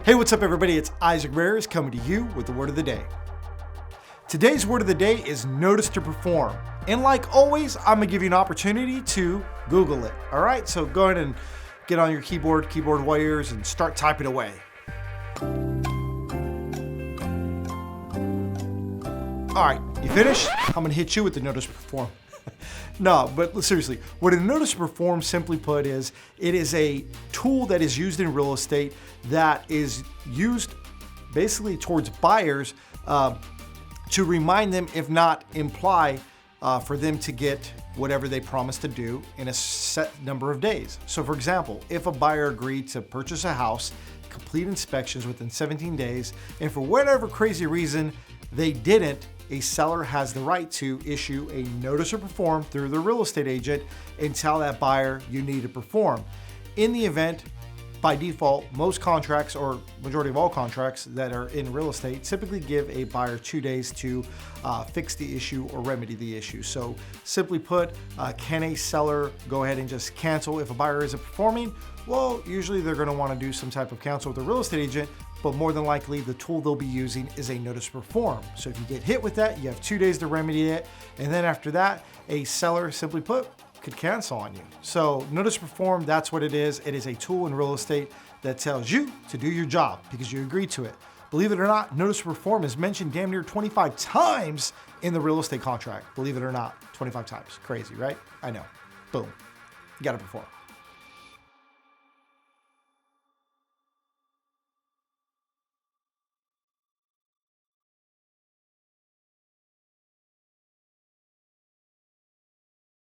Hey, what's up everybody? It's Ramirez coming to you with the word of the day. Today's word of the day is notice to perform. And like always, I'm gonna give you an opportunity to Google it. All right, so go ahead and get on your keyboard warriors and start typing away. All right, you finished? I'm gonna hit you with the notice to perform. No, but seriously, what a notice to perform, simply put, is it is a tool that is used in real estate that is used basically towards buyers to remind them, if not imply, for them to get whatever they promised to do in a set number of days. So for example, if a buyer agreed to purchase a house, complete inspections within 17 days, and for whatever crazy reason they didn't, a seller has the right to issue a notice to perform through the real estate agent and tell that buyer you need to perform. In the event, by default, most contracts or majority of all contracts that are in real estate typically give a buyer 2 days to fix the issue or remedy the issue. So simply put, can a seller go ahead and just cancel if a buyer isn't performing? Well, usually they're going to want to do some type of cancel with a real estate agent, but more than likely the tool they'll be using is a notice to perform. So if you get hit with that, you have 2 days to remedy it. And then after that, a seller, simply put, could cancel on you. So notice to perform, that's what it is. It is a tool in real estate that tells you to do your job because you agreed to it. Believe it or not, notice to perform is mentioned damn near 25 times in the real estate contract. Believe it or not, 25 times. Crazy, right? I know. Boom. You got to perform.